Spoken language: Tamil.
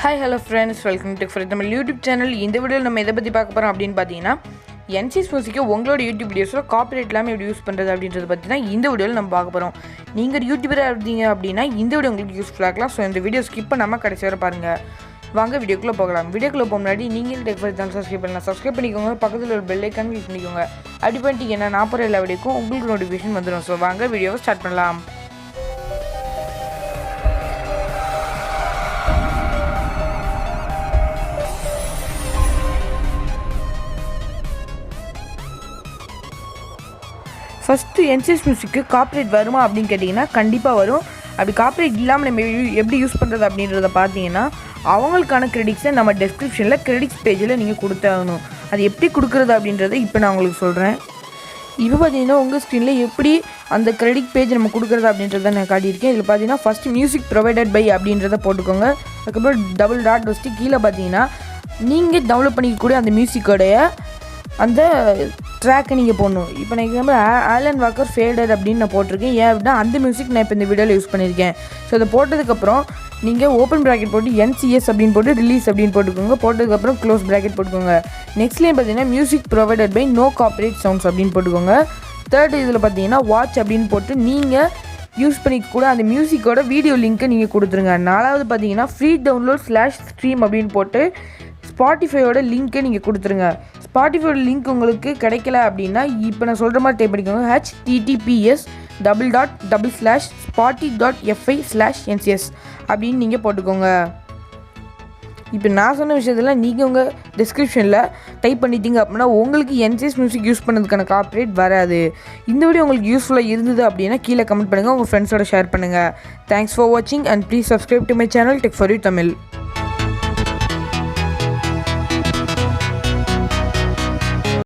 Hi hello friends, welcome to friend நம்ம யூடியூப் சேனல். இந்த வீடியோவில் நம்ம எதை பற்றி பார்க்க போகிறோம் அப்படின்னு பார்த்தீங்கன்னா, என்சிஎஸ் மியூசிக்கை உங்களோட யூடியூப் வீடியோஸில் காப்பிரைட் இல்லாமல் எப்படி யூஸ் பண்ணுறது அப்படின்றத பற்றி தான் இந்த வீடியோவில் நம்ம பார்க்க போகிறோம். நீங்கள் யூடியூபராக இருந்தீங்க அப்படின்னா இந்த வீடியோ உங்களுக்கு யூஸ்ஃபுல்லாக இருக்கலாம். ஸோ இந்த வீடியோ ஸ்கிப் பண்ணாமல் கடைசி வரை பாருங்கள். வாங்க வீடியோக்குள்ளே போகலாம். வீடியோக்குள்ளே போக முன்னாடி நீங்கள் டெக் ஃபார் சேனல் சப்ஸ்கிரைப் பண்ணிக்கோங்க. பக்கத்தில் ஒரு பெல் ஐக்கான் கிளிக் பண்ணிக்கோங்க. அப்படி பண்ணிட்டீங்கன்னா நான் போகிற எல்லா வீடியோக்கும் உங்களுக்கு நோட்டிஃபிகேஷன் வந்துடும். ஸோ வாங்க வீடியோவை ஸ்டார்ட் பண்ணலாம். ஃபஸ்ட்டு என்சிஎஸ் மியூசிக்கு காப்பிரைட் வருமா அப்படின்னு கேட்டிங்கன்னா கண்டிப்பாக வரும். அப்படி காப்பிரைட் இல்லாமல் நம்ம எப்படி யூஸ் பண்ணுறது அப்படின்றத பார்த்தீங்கன்னா, அவங்களுக்கான கிரெடிட்ஸை நம்ம டெஸ்கிரிப்ஷனில் கிரெடிட்ஸ் பேஜில் நீங்கள் கொடுத்தாகணும். அது எப்படி கொடுக்குறது அப்படின்றத இப்போ நான் உங்களுக்கு சொல்கிறேன். இப்போ பார்த்தீங்கன்னா உங்கள் ஸ்க்ரீனில் எப்படி அந்த கிரெடிட் பேஜ் நம்ம கொடுக்குறது அப்படின்றத நான் காட்டியிருக்கேன். இதில் பார்த்தீங்கன்னா ஃபஸ்ட்டு மியூசிக் ப்ரொவைடட் பை அப்படின்றத போட்டுக்கோங்க. அதுக்கப்புறம் டபுள் டாட் வச்சுட்டு கீழே பார்த்தீங்கன்னா நீங்கள் டவுன்லோட் பண்ணிக்கக்கூடிய அந்த மியூசிக்கோடைய அந்த ட்ராக்கை நீங்கள் போடணும். இப்போ நான் எக்ஸாம்பிள் ஆலன் வாக்கர் ஃபேடட் அப்படின்னு நான் போட்டிருக்கேன். ஏன் அப்படின்னா அந்த மியூசிக் நான் இப்போ இந்த வீடியோவில் யூஸ் பண்ணியிருக்கேன். ஸோ அதை போட்டதுக்கப்புறம் நீங்கள் ஓப்பன் ப்ராக்கெட் போட்டு என்சிஎஸ் அப்படின்னு போட்டு ரிலீஸ் அப்படின்னு போட்டுக்கோங்க. போட்டதுக்கப்புறம் க்ளோஸ் ப்ராக்கெட் போட்டுக்கோங்க. நெக்ஸ்ட்லேயும் பார்த்தீங்கன்னா music provided by no copyright sounds அப்படின்னு போட்டுக்கோங்க. தேர்ட் இதில் பார்த்தீங்கன்னா வாட்ச் அப்படின்னு போட்டு நீங்கள் யூஸ் பண்ணிக்கூட அந்த மியூசிக்கோட வீடியோ லிங்க்கை நீங்கள் கொடுத்துருங்க. நாலாவது பார்த்தீங்கன்னா ஃப்ரீ டவுன்லோட் /ஸ்ட்ரீம் அப்படின்னு போட்டு ஸ்பாட்டிஃபையோட லிங்க்கை நீங்கள் கொடுத்துருங்க. ஸ்பாட்டிஃபையோட லிங்க் உங்களுக்கு கிடைக்கல அப்படின்னா இப்போ நான் சொல்கிற மாதிரி டைப் பண்ணிக்கோங்க. https://spoti.fi/ncs அப்படின்னு நீங்கள் போட்டுக்கோங்க. இப்போ நான் சொன்ன விஷயத்தில் நீங்கள் உங்கள் டிஸ்கிரிப்ஷனில் டைப் பண்ணிட்டீங்க அப்படின்னா உங்களுக்கு என்சிஎஸ் மியூசிக் யூஸ் பண்ணதுக்கான காப்பிரைட் வராது. இந்த வீடியோ உங்களுக்கு யூஸ்ஃபுல்லாக இருந்தது அப்படின்னா கீழே கமெண்ட் பண்ணுங்கள், உங்கள் ஃப்ரெண்ட்ஸோட ஷேர் பண்ணுங்கள். தேங்க்ஸ் ஃபார் வாட்சிங் and please subscribe to my channel tech for you Tamil.